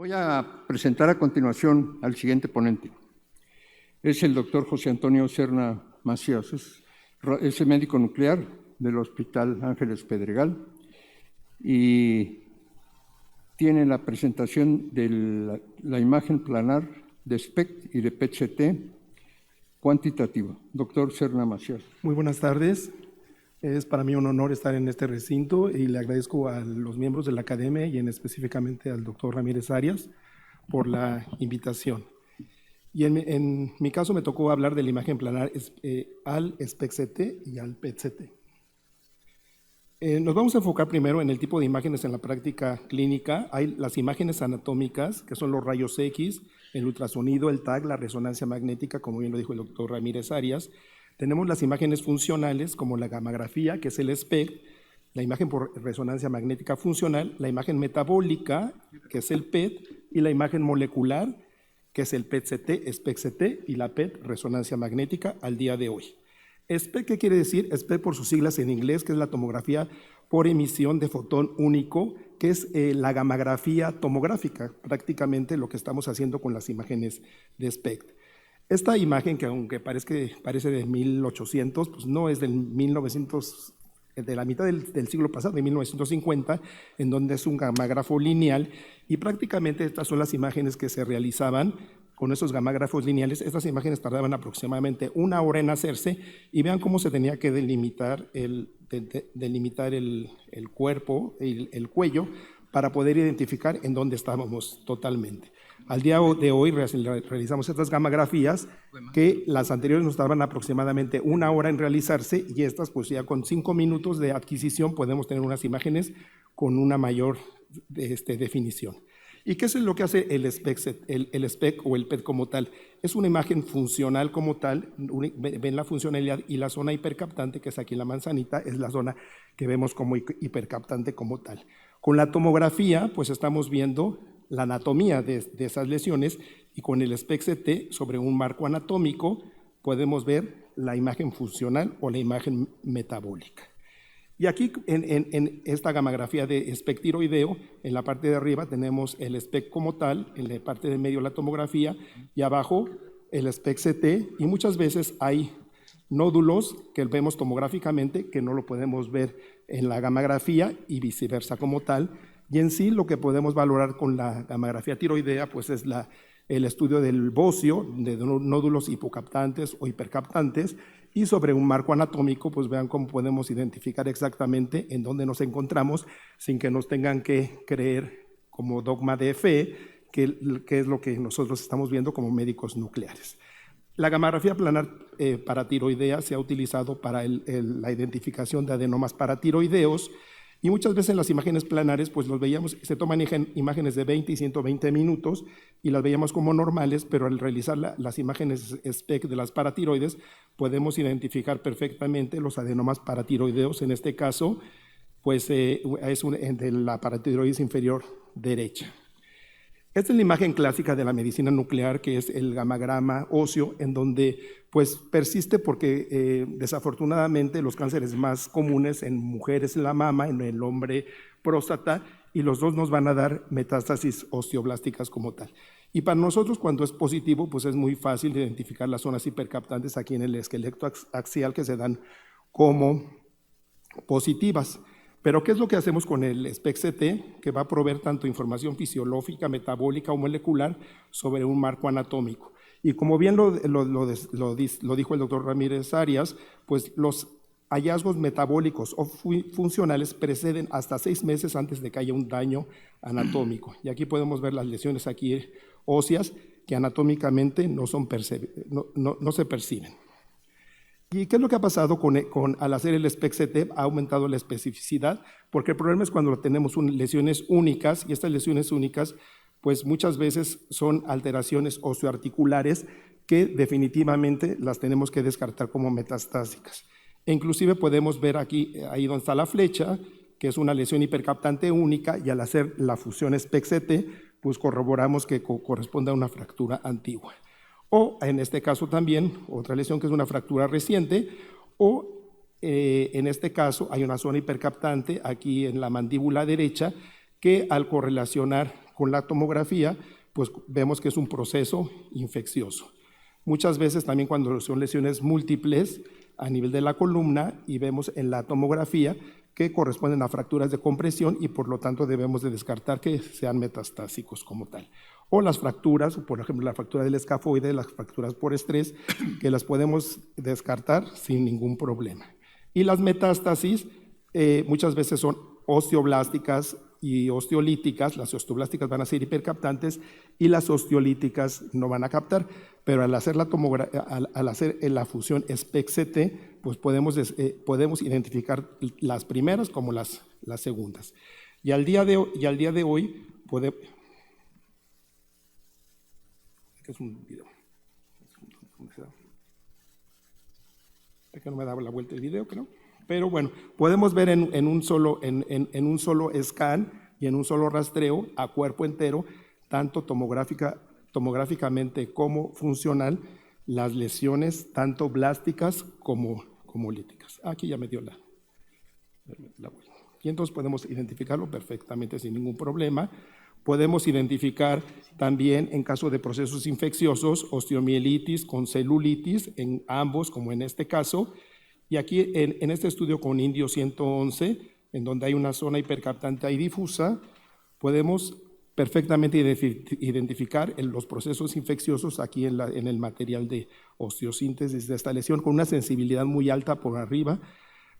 Voy a presentar a continuación al siguiente ponente. Es el doctor José Antonio Serna Macías, es el médico nuclear del Hospital Ángeles Pedregal y tiene la presentación de la imagen planar de SPECT y de PET-CT cuantitativa. Doctor Serna Macías. Muy buenas tardes. Es para mí un honor estar en este recinto y le agradezco a los miembros de la academia y específicamente al doctor Ramírez Arias por la invitación. Y en mi caso me tocó hablar de la imagen planar al SPECT-CT y al PET-CT. Nos vamos a enfocar primero en el tipo de imágenes en la práctica clínica. Hay las imágenes anatómicas, que son los rayos X, el ultrasonido, el TAC, la resonancia magnética, como bien lo dijo el doctor Ramírez Arias. Tenemos las imágenes funcionales, como la gammagrafía, que es el SPECT, la imagen por resonancia magnética funcional, la imagen metabólica, que es el PET, y la imagen molecular, que es el PET-CT, SPECT-CT, y la PET, resonancia magnética, al día de hoy. SPECT, ¿qué quiere decir? SPECT por sus siglas en inglés, que es la tomografía por emisión de fotón único, que es la gammagrafía tomográfica, prácticamente lo que estamos haciendo con las imágenes de SPECT. Esta imagen, que aunque parece de 1800, pues no es del 1900, de la mitad del siglo pasado, de 1950, en donde es un gamágrafo lineal, y prácticamente estas son las imágenes que se realizaban con esos gamágrafos lineales. Estas imágenes tardaban aproximadamente 1 hora en hacerse, y vean cómo se tenía que delimitar el cuerpo, el cuello, para poder identificar en dónde estábamos totalmente. Al día de hoy realizamos estas gammagrafías, que las anteriores nos tardaban aproximadamente 1 hora en realizarse, y estas pues ya con 5 minutos de adquisición podemos tener unas imágenes con una mayor definición. ¿Y qué es lo que hace el SPECT o el PET como tal? Es una imagen funcional como tal, ven la funcionalidad, y la zona hipercaptante, que es aquí la manzanita, es la zona que vemos como hipercaptante como tal. Con la tomografía pues estamos viendo la anatomía de esas lesiones, y con el SPECT-CT sobre un marco anatómico podemos ver la imagen funcional o la imagen metabólica. Y aquí en esta gammagrafía de SPECT tiroideo, en la parte de arriba tenemos el SPECT como tal, en la parte de medio la tomografía, y abajo el SPECT-CT, y muchas veces hay nódulos que vemos tomográficamente que no lo podemos ver en la gammagrafía y viceversa como tal. Y en sí lo que podemos valorar con la gammagrafía tiroidea pues es el estudio del bocio, de nódulos hipocaptantes o hipercaptantes, y sobre un marco anatómico pues vean cómo podemos identificar exactamente en dónde nos encontramos sin que nos tengan que creer como dogma de fe que es lo que nosotros estamos viendo como médicos nucleares. La gammagrafía planar paratiroidea se ha utilizado para la identificación de adenomas paratiroideos, y muchas veces en las imágenes planares pues los veíamos, se toman imágenes de 20 y 120 minutos y las veíamos como normales, pero al realizar las imágenes SPECT de las paratiroides podemos identificar perfectamente los adenomas paratiroideos. En este caso pues es de la paratiroides inferior derecha. Esta es la imagen clásica de la medicina nuclear, que es el gamagrama óseo, en donde pues persiste porque desafortunadamente los cánceres más comunes en mujeres la mama, en el hombre próstata, y los dos nos van a dar metástasis osteoblásticas como tal. Y para nosotros cuando es positivo pues es muy fácil identificar las zonas hipercaptantes aquí en el esqueleto axial que se dan como positivas. Pero ¿qué es lo que hacemos con el SPECT-CT? Que va a proveer tanto información fisiológica, metabólica o molecular sobre un marco anatómico. Y como bien lo dijo el doctor Ramírez Arias, pues los hallazgos metabólicos o funcionales preceden hasta 6 meses antes de que haya un daño anatómico. Y aquí podemos ver las lesiones aquí óseas que anatómicamente no se perciben. ¿Y qué es lo que ha pasado al hacer el SPECT-CT? Ha aumentado la especificidad, porque el problema es cuando tenemos lesiones únicas, y estas lesiones únicas pues muchas veces son alteraciones osteoarticulares que definitivamente las tenemos que descartar como metastásicas. E inclusive podemos ver aquí, ahí donde está la flecha, que es una lesión hipercaptante única, y al hacer la fusión SPECT-CT pues corroboramos que corresponde a una fractura antigua. O en este caso también otra lesión que es una fractura reciente, o en este caso hay una zona hipercaptante aquí en la mandíbula derecha que al correlacionar con la tomografía, pues vemos que es un proceso infeccioso. Muchas veces también cuando son lesiones múltiples a nivel de la columna y vemos en la tomografía que corresponden a fracturas de compresión y por lo tanto debemos de descartar que sean metastásicos como tal. O las fracturas, por ejemplo la fractura del escafoide, las fracturas por estrés, que las podemos descartar sin ningún problema. Y las metástasis muchas veces son osteoblásticas y osteolíticas. Las osteoblásticas van a ser hipercaptantes y las osteolíticas no van a captar, pero al hacer la fusión SPECT-CT, pues podemos identificar las primeras como las segundas. Y al día de hoy podemos... Es un video. Es que no me daba la vuelta el video, creo. Pero bueno, podemos ver en un solo scan y en un solo rastreo a cuerpo entero, tanto tomográficamente como funcional, las lesiones tanto blásticas como líticas. Aquí ya me dio la vuelta. Y entonces podemos identificarlo perfectamente sin ningún problema. Podemos identificar también en caso de procesos infecciosos, osteomielitis con celulitis, en ambos, como en este caso. Y aquí en este estudio con indio 111, en donde hay una zona hipercaptante y difusa, podemos perfectamente identificar los procesos infecciosos aquí en el material de osteosíntesis de esta lesión con una sensibilidad muy alta por arriba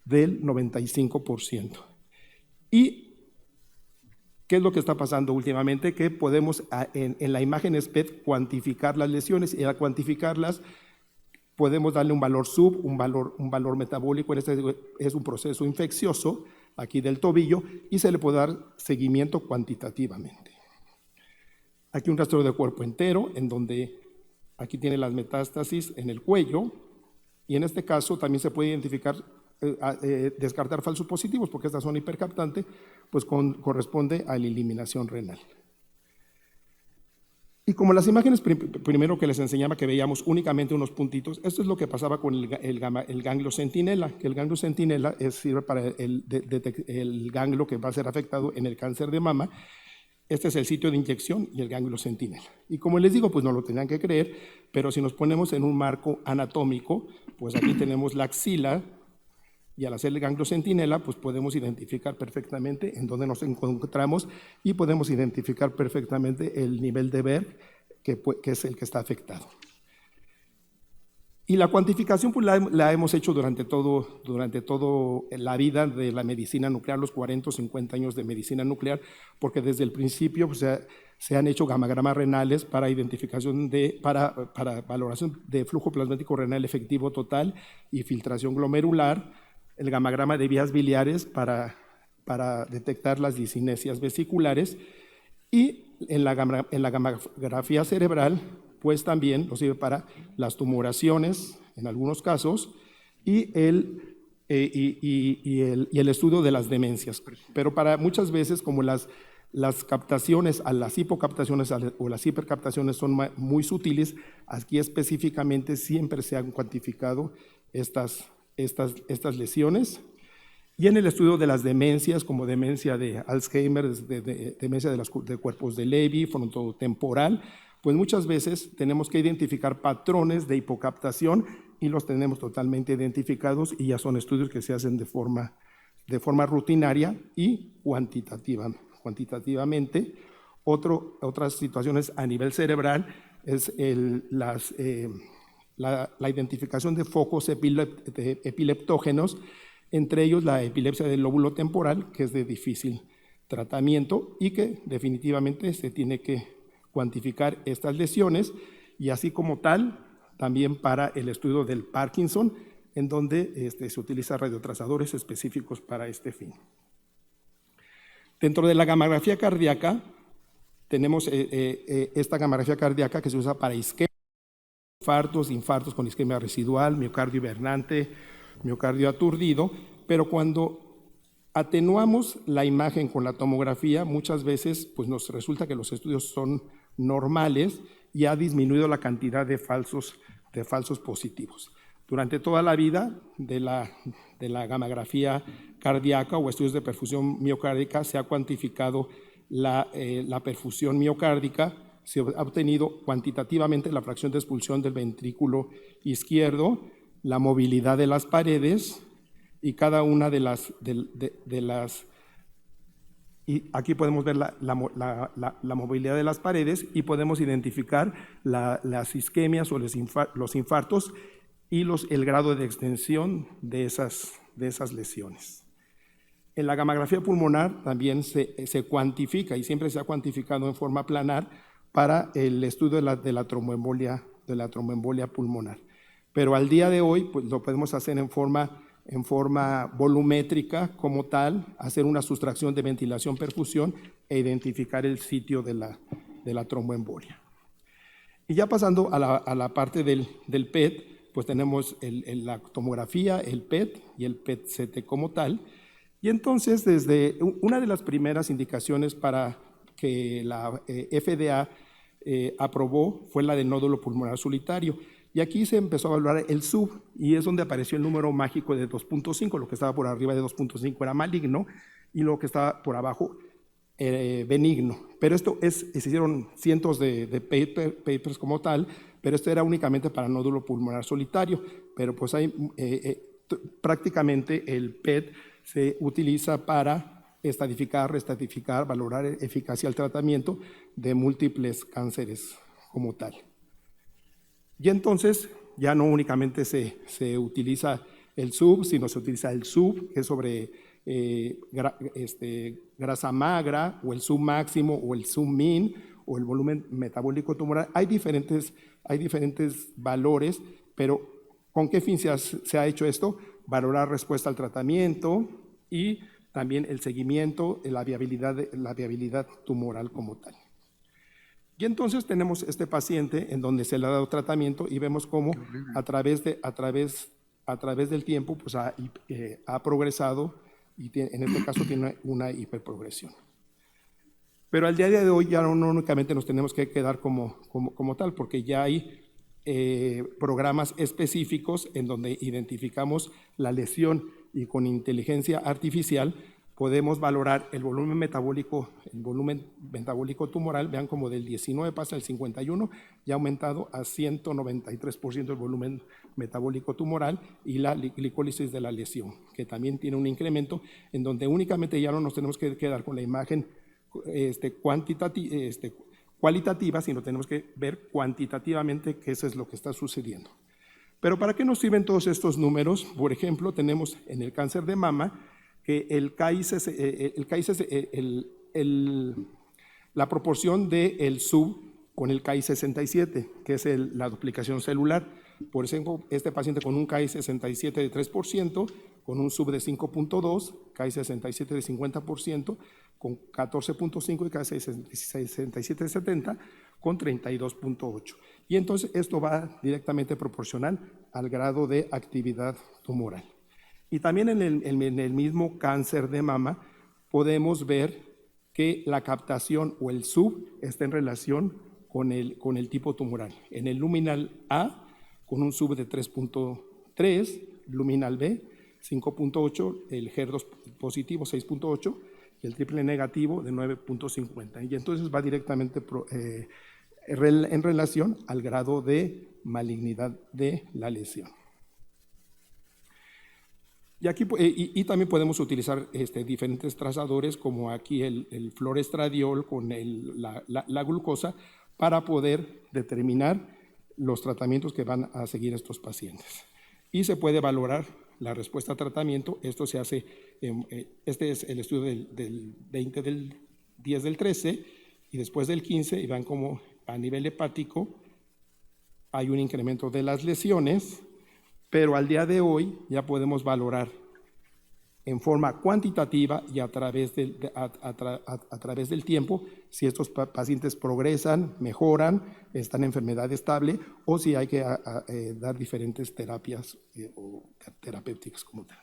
del 95%. ¿Y qué es lo que está pasando últimamente? Que podemos en la imagen SPECT cuantificar las lesiones y al cuantificarlas podemos darle un valor un valor metabólico. Este es un proceso infeccioso aquí del tobillo y se le puede dar seguimiento cuantitativamente. Aquí un rastreo de cuerpo entero, en donde aquí tiene las metástasis en el cuello, y en este caso también se puede identificar, descartar falsos positivos, porque esta zona hipercaptante pues corresponde a la eliminación renal. Y como las imágenes primero que les enseñaba que veíamos únicamente unos puntitos, esto es lo que pasaba con el ganglio centinela, que el ganglio centinela sirve para el ganglio que va a ser afectado en el cáncer de mama. Este es el sitio de inyección y el ganglio centinela. Y como les digo, pues no lo tenían que creer, pero si nos ponemos en un marco anatómico, pues aquí tenemos la axila, y al hacer el ganglio centinela, pues podemos identificar perfectamente en dónde nos encontramos y podemos identificar perfectamente el nivel de Berg, que es el que está afectado. Y la cuantificación pues la hemos hecho durante todo la vida de la medicina nuclear, los 40 o 50 años de medicina nuclear, porque desde el principio pues, se han hecho gamagramas renales para identificación para valoración de flujo plasmático renal efectivo total y filtración glomerular, el gamagrama de vías biliares para detectar las discinesias vesiculares, y en la gamografía cerebral pues también nos sirve para las tumoraciones en algunos casos y el estudio de las demencias. Pero para muchas veces, como las captaciones, las hipocaptaciones o las hipercaptaciones son muy sutiles, aquí específicamente siempre se han cuantificado estas lesiones. Y en el estudio de las demencias, como demencia de Alzheimer, demencia de cuerpos de Levy, frontotemporal, pues muchas veces tenemos que identificar patrones de hipocaptación y los tenemos totalmente identificados y ya son estudios que se hacen de forma rutinaria y cuantitativamente. Otras situaciones a nivel cerebral es la identificación de focos epileptógenos, entre ellos la epilepsia del lóbulo temporal, que es de difícil tratamiento y que definitivamente se tiene que cuantificar estas lesiones, y así como tal, también para el estudio del Parkinson, en donde se utilizan radiotrazadores específicos para este fin. Dentro de la gamografía cardíaca, tenemos esta gamografía cardíaca que se usa para isquemia, infartos con isquemia residual, miocardio hibernante, miocardio aturdido, pero cuando atenuamos la imagen con la tomografía, muchas veces pues nos resulta que los estudios son normales y ha disminuido la cantidad de falsos positivos. Durante toda la vida de la gamografía cardíaca o estudios de perfusión miocárdica se ha cuantificado la perfusión miocárdica, se ha obtenido cuantitativamente la fracción de expulsión del ventrículo izquierdo, la movilidad de las paredes y cada una de las y aquí podemos ver la movilidad de las paredes y podemos identificar las isquemias o los infartos y el grado de extensión de esas lesiones. En la gammagrafía pulmonar también se cuantifica y siempre se ha cuantificado en forma planar para el estudio de la tromboembolia pulmonar. Pero al día de hoy pues, lo podemos hacer en forma volumétrica como tal, hacer una sustracción de ventilación-perfusión e identificar el sitio de la tromboembolia. Y ya pasando a la parte del PET, pues tenemos la tomografía, el PET y el PET-CT como tal. Y entonces, desde una de las primeras indicaciones para que la FDA aprobó fue la del nódulo pulmonar solitario. Y aquí se empezó a evaluar el SUB, y es donde apareció el número mágico de 2.5, lo que estaba por arriba de 2.5 era maligno, y lo que estaba por abajo benigno. Pero se hicieron cientos de papers como tal, pero esto era únicamente para nódulo pulmonar solitario, pero pues hay prácticamente el PET se utiliza para estratificar, restratificar, valorar eficacia al tratamiento de múltiples cánceres como tal. Y entonces ya no únicamente se utiliza el SUB, sino se utiliza el SUB, que es sobre grasa magra, o el SUB máximo, o el SUB min, o el volumen metabólico tumoral. Hay diferentes valores, pero ¿con qué fin se ha hecho esto? Valorar respuesta al tratamiento y también el seguimiento, la viabilidad tumoral como tal. Y entonces tenemos este paciente en donde se le ha dado tratamiento y vemos cómo a través del tiempo pues ha progresado y en este caso tiene una hiperprogresión. Pero al día de hoy ya no únicamente nos tenemos que quedar como tal, porque ya hay programas específicos en donde identificamos la lesión y con inteligencia artificial podemos valorar el volumen metabólico tumoral. Vean como del 19 pasa al 51 y ha aumentado a 193% el volumen metabólico tumoral, y la glicólisis de la lesión, que también tiene un incremento en donde únicamente ya no nos tenemos que quedar con la imagen cualitativa, sino tenemos que ver cuantitativamente qué es lo que está sucediendo. Pero ¿para qué nos sirven todos estos números? Por ejemplo, tenemos en el cáncer de mama que la proporción del SUB con el Ki-67, que es la duplicación celular. Por ejemplo, este paciente con un Ki-67 de 3%, con un SUB de 5.2, Ki-67 de 50%, con 14.5 y Ki-67 de 70, con 32.8. Y entonces esto va directamente proporcional al grado de actividad tumoral. Y también en el mismo cáncer de mama podemos ver que la captación o el SUB está en relación con el tipo tumoral. En el luminal A, con un SUB de 3.3, luminal B, 5.8, el HER2 positivo 6.8 y el triple negativo de 9.50. Y entonces va directamente en relación al grado de malignidad de la lesión. Y aquí también podemos utilizar diferentes trazadores, como aquí el fluorestradiol con la glucosa, para poder determinar los tratamientos que van a seguir estos pacientes. Y se puede valorar la respuesta a tratamiento. Esto se hace, este es el estudio del 20 del 10 del 13 y después del 15, y vean cómo a nivel hepático hay un incremento de las lesiones, pero al día de hoy ya podemos valorar en forma cuantitativa y a través del tiempo si estos pacientes progresan, mejoran, están en enfermedad estable, o si hay que dar diferentes terapias o terapéuticas como tal.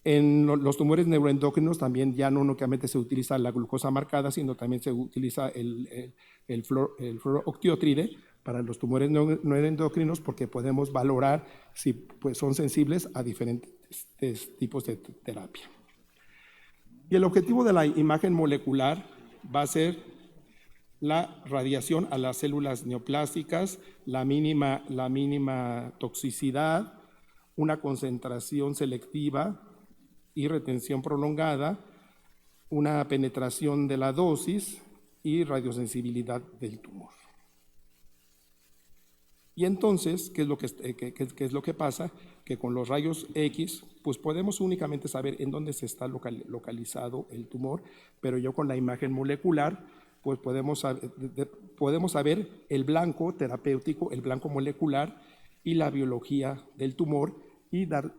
En los tumores neuroendocrinos también ya no únicamente se utiliza la glucosa marcada, sino también se utiliza el fluorooctiotride para los tumores neuroendocrinos, porque podemos valorar si pues, son sensibles a diferentes tipos de terapia. Y el objetivo de la imagen molecular va a ser la radiación a las células neoplásticas, la mínima toxicidad, una concentración selectiva y retención prolongada, una penetración de la dosis y radiosensibilidad del tumor. Y entonces, ¿qué es lo que pasa? Que con los rayos X, pues podemos únicamente saber en dónde se está localizado el tumor, pero yo con la imagen molecular, pues podemos saber el blanco terapéutico, el blanco molecular y la biología del tumor y dar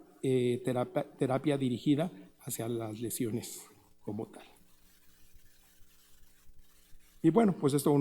terapia dirigida hacia las lesiones como tal. Y bueno, pues esto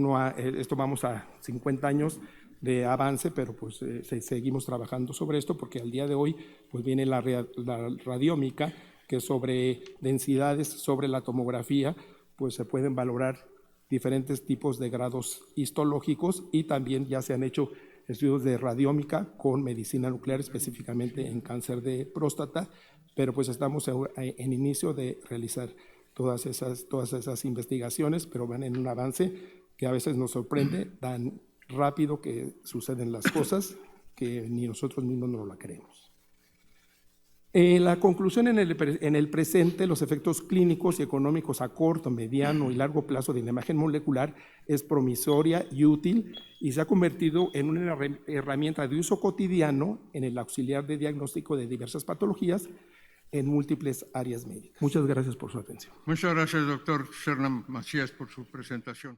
vamos a 50 años de avance, pero pues seguimos trabajando sobre esto porque al día de hoy pues viene la radiómica, que sobre densidades, sobre la tomografía, pues se pueden valorar diferentes tipos de grados histológicos y también ya se han hecho estudios de radiómica con medicina nuclear, específicamente en cáncer de próstata, pero pues estamos en inicio de realizar todas esas investigaciones, pero van en un avance que a veces nos sorprende, tan rápido que suceden las cosas que ni nosotros mismos nos la creemos. La conclusión en el presente, los efectos clínicos y económicos a corto, mediano y largo plazo de la imagen molecular es promisoria y útil y se ha convertido en una herramienta de uso cotidiano en el auxiliar de diagnóstico de diversas patologías en múltiples áreas médicas. Muchas gracias por su atención. Muchas gracias, doctor Serna Macías, por su presentación.